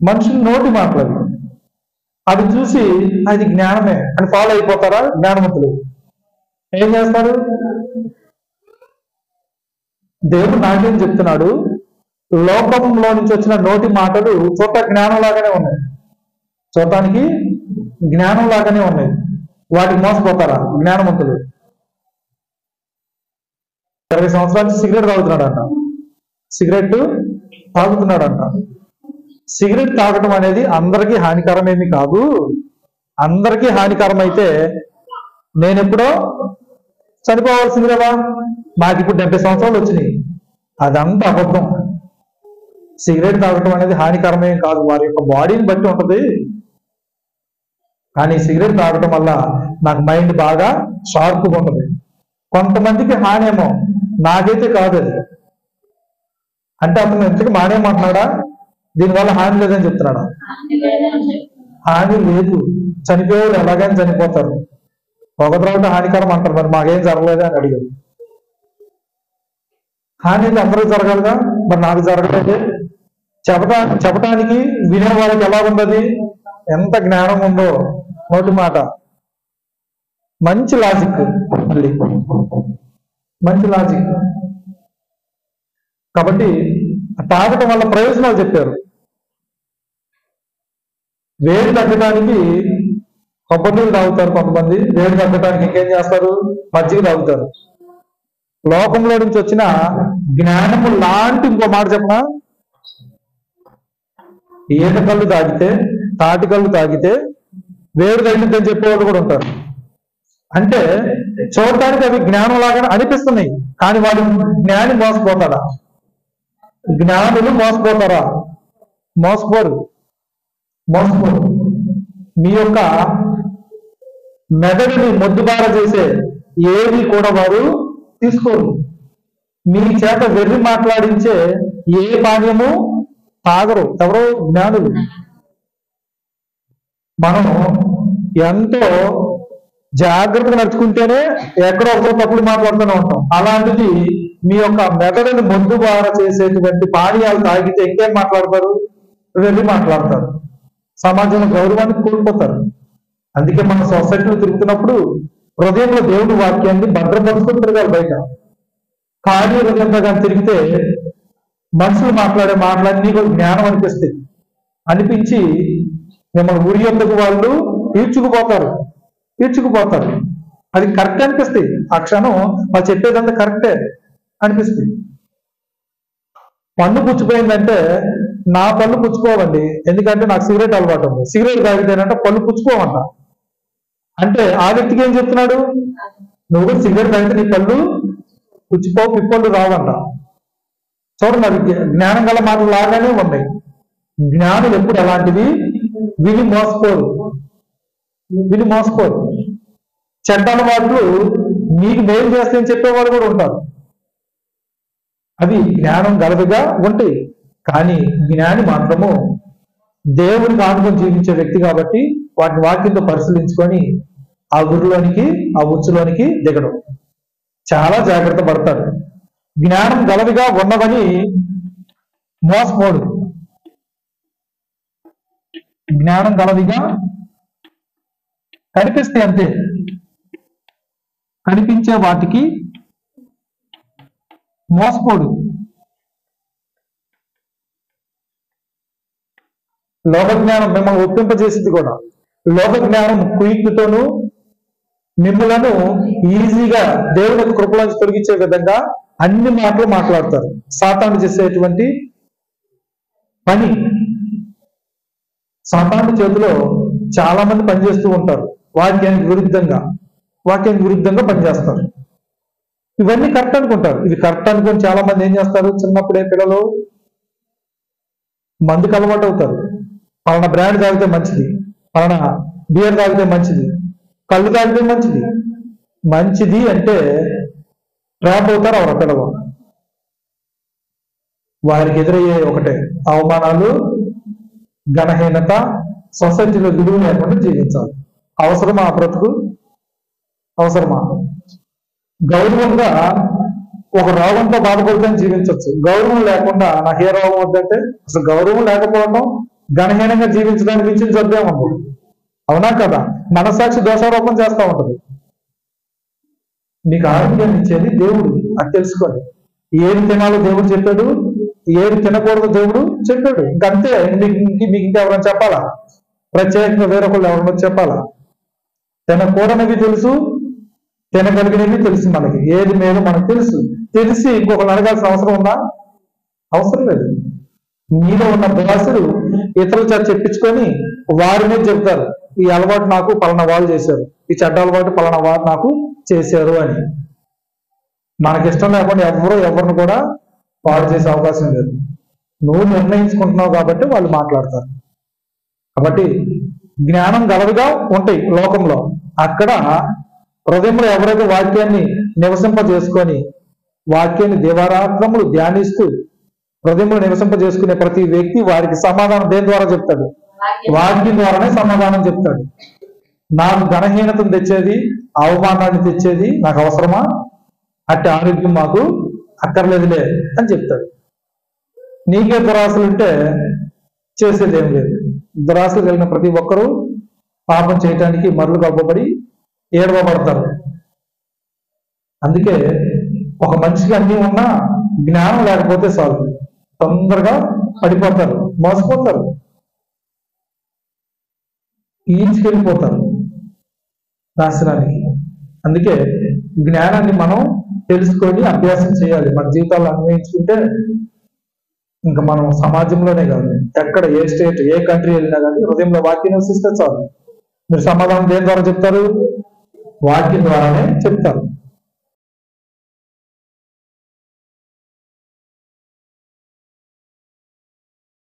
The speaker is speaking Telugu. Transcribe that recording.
మనుషులు నోటి మాటలు అది చూసి అది జ్ఞానమే అని ఫాలో అయిపోతారా జ్ఞానవంతులు? ఏం చేస్తారు? దేవుడు నాకేం చెప్తున్నాడు, లోకంలో నుంచి వచ్చిన నోటి మాటలు జ్ఞానం లాగానే ఉన్నాయి, చూడటానికి జ్ఞానం లాగానే ఉన్నాయి, వాటికి మోసపోతారా జ్ఞానవంతులు? 20 సంవత్సరాల నుంచి సిగరెట్ తాగుతున్నాడంట, సిగరెట్ తాగుతున్నాడంట. సిగరెట్ తాగటం అనేది అందరికీ హానికరమేమి కాదు. అందరికీ హానికరం అయితే నేను ఎప్పుడో చనిపోవాల్సింది కదా. నాకు ఇప్పుడు 70 సంవత్సరాలు వచ్చినాయి. అదంతా అబద్ధం. సిగరెట్ తాగటం అనేది హానికరమేం కాదు, వారి యొక్క బాడీని బట్టి ఉంటుంది. కానీ సిగరెట్ తాగటం వల్ల నాకు మైండ్ బాగా షార్ప్గా ఉంటుంది. కొంతమందికి హానేమో, నాకైతే కాదు అది. అంటే అతను ఎంతకి మానేమంటున్నాడా, దీనివల్ల హాని లేదని చెప్తున్నాడా? హాని లేదు. చనిపోయేవాళ్ళు ఎలాగైనా చనిపోతారు. పొగ త్రాగటం హానికరం అంటారు, మరి మాకేం జరగలేదు అని అడిగారు. హాని అందరూ జరగాలిగా, మరి నాకు జరగలేదే. చెప్పటానికి వినే వాళ్ళకి ఎలా ఉండదు, ఎంత జ్ఞానం ఉందో నోటి మాట. మంచి లాజిక్, మళ్ళీ మంచి లాజిక్. కాబట్టి తాగటం వల్ల ప్రయోజనాలు చెప్పారు. వేడి తగ్గడానికి కొబ్బరి నీళ్ళు తాగుతారు కొంతమంది, వేడి తగ్గడానికి ఇంకేం చేస్తారు, మజ్జిగ తాగుతారు. లోకంలో నుంచి వచ్చిన జ్ఞానము లాంటి ఇంకో మాట చెప్పనా, ఈత కళ్ళు తాగితే, తాటి కళ్ళు తాగితే వేడి తగ్గిద్దని చెప్పేవాళ్ళు కూడా ఉంటారు. అంటే చూడటానికి అవి జ్ఞానం లాగానే అనిపిస్తున్నాయి, కానీ వాడు జ్ఞాని మోసపోతాడా? జ్ఞానులు మోసపోతారా? మోసపోరు. మీ యొక్క మెదడుని మొద్దుబార చేసే ఏది కూడా వారు తీసుకోరు. మీ చేత వెర్రి మాట్లాడించే ఏ పానీయము తాగరు. ఎవరో జ్ఞానులు. మనం ఎంతో జాగ్రత్తగా నడుచుకుంటేనే ఎక్కడో ఒకరో తప్పుడు మాట్లాడుతూనే ఉంటాం. అలాంటిది మీ యొక్క మెదడుని మొద్దుబార చేసేటువంటి పానీయాలు తాగితే ఇంకేం మాట్లాడతారు, వెళ్ళి మాట్లాడతారు. సమాజంలో గౌరవాన్ని కోల్పోతారు. అందుకే మన సొసైటీలో తిరుగుతున్నప్పుడు హృదయంలో దేవుడి వాక్యాన్ని భద్రపరుచుకుని తిరగాలి. బయట ఖాళీ హృదయంతో కానీ తిరిగితే మనుషులు మాట్లాడే మాటలన్నీ కూడా జ్ఞానం అనిపిస్తాయి. అనిపించి మిమ్మల్ని ఉరి ఎందుకు వాళ్ళు ఈడ్చుకుపోతారు. అది కరెక్ట్ అనిపిస్తాయి. ఆ క్షణం వాళ్ళు చెప్పేదంతా కరెక్టే అనిపిస్తుంది. పన్ను పుచ్చిపోయిందంటే నా పళ్ళు పుచ్చుకోవండి, ఎందుకంటే నాకు సిగరెట్ అలవాటు ఉంది. సిగరెట్ తాగితేనంటే పళ్ళు పుచ్చుకోవంట. అంటే ఆ వ్యక్తికి ఏం చెప్తున్నాడు, నువ్వు సిగరెట్ తాగితే నీ పళ్ళు పుచ్చిపోవు, పిప్పళ్ళు రావంట. చూడండి, అవి జ్ఞానం గల మాటలు లాగానే ఉన్నాయి. జ్ఞానులు ఎప్పుడు ఎలాంటివి విని మోసపోరు. చెడ్డ అలవాట్లు నీకు మేలు చేస్తాయని చెప్పేవాళ్ళు కూడా ఉంటారు. అవి జ్ఞానం గలవిగా ఉంటాయి. కానీ జ్ఞాని మాత్రము దేవునికి ఆనుకొని జీవించే వ్యక్తి కాబట్టి వాటిని వాక్యంతో పరిశీలించుకొని ఆ గురిలోనికి, ఆ ఉచ్చులోనికి దిగడం చాలా జాగ్రత్త పడతాడు. జ్ఞానం గలవిగా ఉన్నవని మోసపోడు. జ్ఞానం గలవిగా కనిపిస్తే అంతే, కనిపించే వాటికి మోసపోడు. లోక జ్ఞానం మిమ్మల్ని ఒప్పింపజేసింది కూడా. లోక జ్ఞానం కుయుక్తితోనూ మిమ్మలను ఈజీగా దేవుని యొక్క కృపలోంచి తొలగించే విధంగా అన్ని మాటలు మాట్లాడతారు. సాతాను చేసేటువంటి పని, సాతాను చేతిలో చాలా మంది పనిచేస్తూ ఉంటారు. వాక్యానికి విరుద్ధంగా పనిచేస్తారు. ఇవన్నీ కరెక్ట్ అనుకుంటారు. ఇది కరెక్ట్ అనుకుని చాలా మంది ఏం చేస్తారు, చిన్నప్పుడే పిల్లలు మందుకు అలవాటు అవుతారు. పలానా బ్రాండ్ తాగితే మంచిది, పలానా బియర్ తాగితే మంచిది, కళ్ళు తాగితే మంచిది అంటే ట్రాప్ అవుతారు. ఎవరు పిల్లలు వారికి ఎదురయ్యే ఒకటే అవమానాలు, ఘనహీనత, సొసైటీలో విలువ లేకుండా జీవించాలి. అవసరమా ఆ బ్రతుకు? అవసరమా? గౌరవంగా ఒక రోగంతో బాధపడుతూ జీవించవచ్చు. గౌరవం లేకుండా నాకు ఏ రోగం వద్దంటే, అసలు గౌరవం లేకపోవడం ఘనహీనంగా జీవించడానికి మించిన జబ్బే ఉంది. అవునా కదా? మనస్సాక్షి దోషారోపణ చేస్తూ ఉంటుంది. మీకు ఆరోగ్యాన్ని ఇచ్చేది దేవుడు, అది తెలుసుకోండి. ఏది తినాలో దేవుడు చెప్పాడు, ఏది తినకూడదు దేవుడు చెప్పాడు. ఇంకంతే. మీకు ఇంకెవరైనా చెప్పాలా? ప్రత్యేకంగా వేరొకళ్ళు ఎవరైనా చెప్పాలా? తినకూడనివి తెలుసు, తినగలిగినవి తెలుసు. మనకి ఏది మేలు మనకు తెలుసు. తెలిసి ఇంకొకరు అడగాల్సిన అవసరం ఉందా? అవసరం లేదు. మీలో ఉన్న భాషలు ఇతరుల చేత చెప్పించుకొని వారి మీద చెప్తారు, ఈ అలవాటు నాకు పలానా వాళ్ళు చేశారు, ఈ చెడ్డ అలవాటు పలానా వారు నాకు చేశారు అని. మనకిష్టం లేకుండా ఎవరిని కూడా పాడు చేసే అవకాశం లేదు. నువ్వు నిర్ణయించుకుంటున్నావు కాబట్టి వాళ్ళు మాట్లాడతారు. కాబట్టి జ్ఞానం గలవిగా ఉంటాయి లోకంలో. అక్కడ హృదయంలో ఎవరైతే వాక్యాన్ని నివసింపజేసుకొని వాక్యాన్ని దివారాత్రములు ధ్యానిస్తూ హృదయంలో నివసింపజేసుకునే ప్రతి వ్యక్తి వారికి సమాధానం దేని ద్వారా చెప్తాడు? వాక్యం ద్వారానే సమాధానం చెప్తాడు. నాకు ఘనహీనతను తెచ్చేది, అవమానాన్ని తెచ్చేది నాకు అవసరమా? అట్టి ఆరోగ్యం మాకు అక్కర్లేదులే అని చెప్తాడు. నీకే దురాశలు ఉంటే చేసేది ఏం లేదు. దురాశలు కలిగిన ప్రతి ఒక్కరూ పాపం చేయటానికి మరలు కప్పబడి ఏడవబడతారు. అందుకే ఒక మనిషికి అన్నీ ఉన్నా జ్ఞానం లేకపోతే చాలు, తొందరగా పడిపోతారు, మోసపోతారు, ఈడ్చుకెళ్ళిపోతారు నాశనానికి. అందుకే జ్ఞానాన్ని మనం తెలుసుకొని అభ్యాసం చేయాలి. మన జీవితాల్లో అన్వయించుకుంటే ఇంకా మనం సమాజంలోనే కాదు, ఎక్కడ ఏ స్టేట్ ఏ కంట్రీ వెళ్ళినా కానీ హృదయంలో వాక్యం నివసిస్తే చాలు. మీరు సమాధానం దేని ద్వారా చెప్తారు? వాక్యం ద్వారానే చెప్తారు.